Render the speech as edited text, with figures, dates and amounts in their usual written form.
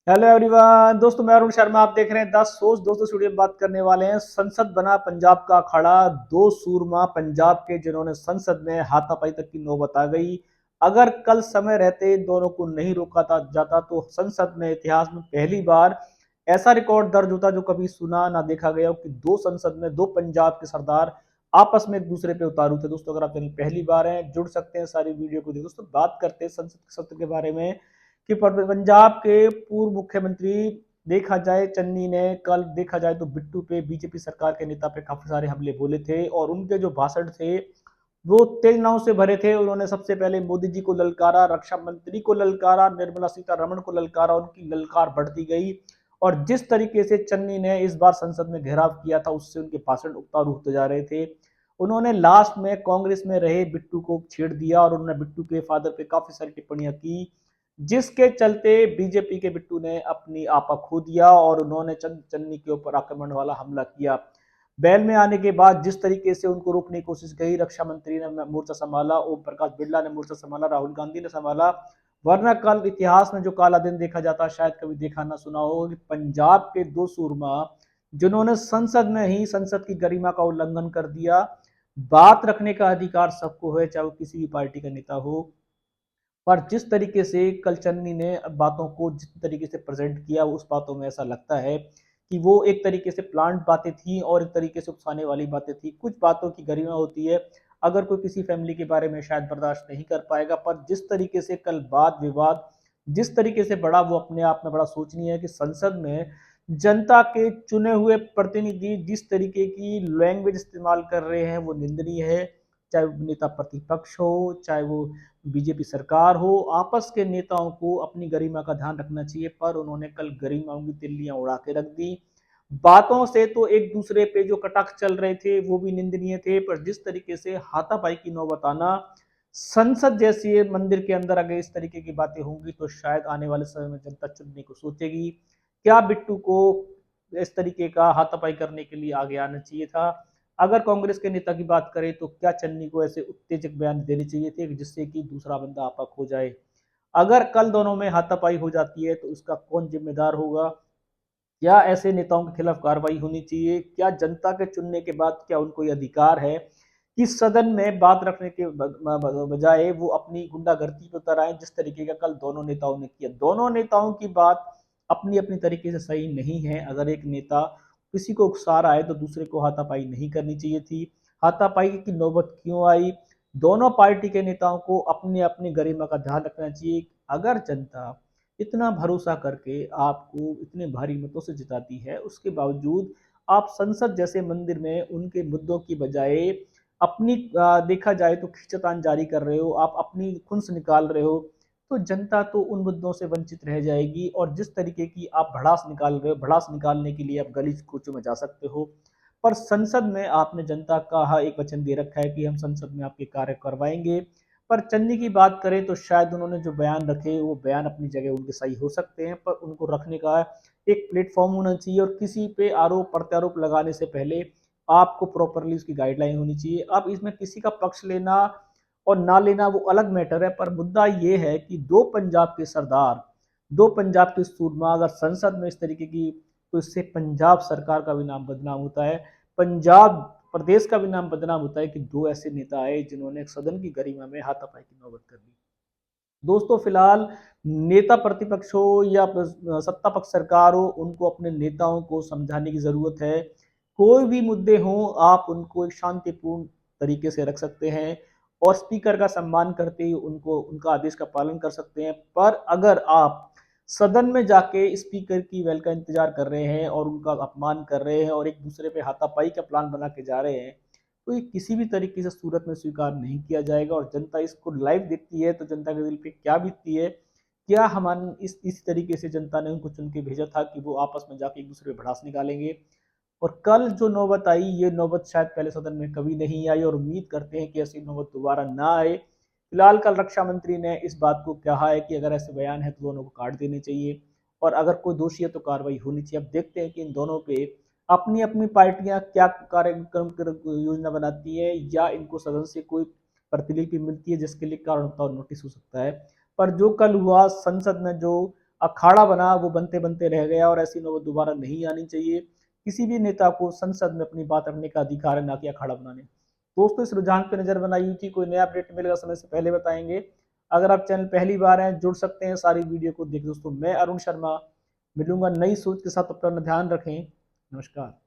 Hello everyone, दोस्तों मैं अरुण शर्मा। आप देख रहे हैं 10 सोच। दोस्तों स्टूडियो में बात करने वाले हैं संसद बना पंजाब का अखाड़ा। दो सूरमा पंजाब के जिन्होंने संसद में हाथापाई तक की नौबत आ गई। अगर कल समय रहते दोनों को नहीं रोका था जाता तो संसद में इतिहास में पहली बार ऐसा रिकॉर्ड दर्ज होता जो कभी सुना ना देखा गया हो कि दो संसद में दो पंजाब के सरदार आपस में एक दूसरे पे उतारू थे। दोस्तों अगर आप चैनल पहली बार हैं जुड़ सकते हैं सारी वीडियो को देखो। दोस्तों बात करते हैं संसद के सत्र के बारे में कि पंजाब के पूर्व मुख्यमंत्री देखा जाए चन्नी ने कल देखा जाए तो बिट्टू पे बीजेपी सरकार के नेता पे काफी सारे हमले बोले थे और उनके जो भाषण थे वो तेज नाव से भरे थे। उन्होंने सबसे पहले मोदी जी को ललकारा, रक्षा मंत्री को ललकारा, निर्मला सीतारमण को ललकारा। उनकी ललकार बढ़ती गई और जिस तरीके से चन्नी ने इस बार संसद में घेराव किया था उससे उनके भाषण उतारू होते जा रहे थे। उन्होंने लास्ट में कांग्रेस में रहे बिट्टू को छेड़ दिया और उन्होंने बिट्टू के फादर पे काफी सारी टिप्पणियां की, जिसके चलते बीजेपी के बिट्टू ने अपनी आपा खो दिया और उन्होंने चन्नी के ऊपर आक्रमण वाला हमला किया। बैल में आने के बाद जिस तरीके से उनको रोकने की कोशिश की, रक्षा मंत्री ने मोर्चा संभाला, ओम प्रकाश बिरला ने मोर्चा संभाला, राहुल गांधी ने संभाला। वरना कल इतिहास में जो काला दिन देखा जाता शायद कभी देखा ना सुना हो कि पंजाब के दो सूरमा जिन्होंने संसद में ही संसद की गरिमा का उल्लंघन कर दिया। बात रखने का अधिकार सबको है, चाहे वो किसी भी पार्टी का नेता हो। पर जिस तरीके से कल चन्नी ने बातों को जिस तरीके से प्रेजेंट किया उस बातों में ऐसा लगता है कि वो एक तरीके से प्लांट बातें थी और एक तरीके से उकसाने वाली बातें थी। कुछ बातों की गरिमा होती है, अगर कोई किसी फैमिली के बारे में शायद बर्दाश्त नहीं कर पाएगा, पर जिस तरीके से कल वाद विवाद जिस तरीके से बढ़ा वो अपने आप में बड़ा सोचनीय है कि संसद में जनता के चुने हुए प्रतिनिधि जिस तरीके की लैंग्वेज इस्तेमाल कर रहे हैं वो निंदनीय है। चाहे वो नेता प्रतिपक्ष हो, चाहे वो बीजेपी सरकार हो, आपस के नेताओं को अपनी गरिमा का ध्यान रखना चाहिए। पर उन्होंने कल गरिमाओं की तिल्लियां उड़ा के रख दी। बातों से तो एक दूसरे पे जो कटाक्ष चल रहे थे वो भी निंदनीय थे, पर जिस तरीके से हाथापाई की नौबत आना, संसद जैसी मंदिर के अंदर अगर इस तरीके की बातें होंगी तो शायद आने वाले समय में जनता चुनने को सोचेगी। क्या बिट्टू को इस तरीके का हाथापाई करने के लिए आगे आना चाहिए था? अगर कांग्रेस के नेता की बात करें तो क्या चन्नी को ऐसे उत्तेजक बयान देने चाहिए थे जिससे कि दूसरा बंदा आपा खो जाए? अगर कल दोनों में हाथापाई हो जाती है तो उसका कौन जिम्मेदार होगा? क्या ऐसे नेताओं के खिलाफ कार्रवाई होनी चाहिए? क्या जनता के चुनने के बाद क्या उनको ये अधिकार है कि सदन में बात रखने के बजाय वो अपनी गुंडागर्दी पे उतर आए जिस तरीके का कल दोनों नेताओं ने किया? दोनों नेताओं की बात अपनी अपनी तरीके से सही नहीं है। अगर एक नेता किसी को उकसा रहा है तो दूसरे को हाथापाई नहीं करनी चाहिए थी। हाथापाई की नौबत क्यों आई? दोनों पार्टी के नेताओं को अपनी अपनी गरिमा का ध्यान रखना चाहिए। अगर जनता इतना भरोसा करके आपको इतने भारी मतों से जिताती है, उसके बावजूद आप संसद जैसे मंदिर में उनके मुद्दों की बजाय अपनी देखा जाए तो खींचतान जारी कर रहे हो, आप अपनी खुन्स निकाल रहे हो, तो जनता तो उन मुद्दों से वंचित रह जाएगी। और जिस तरीके की आप भड़ास निकाल रहे हो, भड़ास निकालने के लिए आप गली कूचों में जा सकते हो, पर संसद में आपने जनता का एक वचन दे रखा है कि हम संसद में आपके कार्य करवाएंगे। पर चन्नी की बात करें तो शायद उन्होंने जो बयान रखे वो बयान अपनी जगह उनके सही हो सकते हैं, पर उनको रखने का एक प्लेटफॉर्म होना चाहिए और किसी पे आरोप प्रत्यारोप लगाने से पहले आपको प्रॉपरली उसकी गाइडलाइन होनी चाहिए। अब इसमें किसी का पक्ष लेना और ना लेना वो अलग मैटर है, पर मुद्दा ये है कि दो पंजाब के सरदार, दो पंजाब के सूरमा अगर संसद में इस तरीके की, तो इससे पंजाब सरकार का भी नाम बदनाम होता है, पंजाब प्रदेश का भी नाम बदनाम होता है कि दो ऐसे नेता आए जिन्होंने सदन की गरिमा में हाथापाई की नौबत कर दी। दोस्तों फिलहाल नेता प्रतिपक्ष हो या सत्ता पक्ष सरकार हो, उनको अपने नेताओं को समझाने की जरूरत है। कोई भी मुद्दे हों आप उनको एक शांतिपूर्ण तरीके से रख सकते हैं और स्पीकर का सम्मान करते ही उनको उनका आदेश का पालन कर सकते हैं। पर अगर आप सदन में जाके स्पीकर की वेल का इंतजार कर रहे हैं और उनका अपमान कर रहे हैं और एक दूसरे पे हाथापाई का प्लान बना के जा रहे हैं, तो ये किसी भी तरीके से सूरत में स्वीकार नहीं किया जाएगा। और जनता इसको लाइव देखती है तो जनता के दिल पे क्या बीतती है? क्या हम इस तरीके से जनता ने उनको चुन के भेजा था कि वो आपस में जाके एक दूसरे पे भड़ास निकालेंगे? और कल जो नौबत आई ये नौबत शायद पहले सदन में कभी नहीं आई और उम्मीद करते हैं कि ऐसी नौबत दोबारा ना आए। फिलहाल कल रक्षा मंत्री ने इस बात को कहा है कि अगर ऐसे बयान है तो दोनों को काट देने चाहिए और अगर कोई दोषी है तो कार्रवाई होनी चाहिए। अब देखते हैं कि इन दोनों पे अपनी अपनी पार्टियां क्या कार्यक्रम योजना बनाती है या इनको सदन से कोई प्रतिलिपि मिलती है जिसके लिए कारण बताओ नोटिस हो सकता है। पर जो कल हुआ संसद में जो अखाड़ा बना वो बनते बनते रह गया और ऐसी नौबत दोबारा नहीं आनी चाहिए। किसी भी नेता को संसद में अपनी बात रखने का अधिकार है, ना कि अखाड़ा बनाने। दोस्तों इस रुझान पर नजर बनाई हुई थी, कोई नया अपडेट मिलेगा समय से पहले बताएंगे। अगर आप चैनल पहली बार हैं जुड़ सकते हैं सारी वीडियो को देख। दोस्तों मैं अरुण शर्मा मिलूंगा नई सोच के साथ, अपना ध्यान रखें। नमस्कार।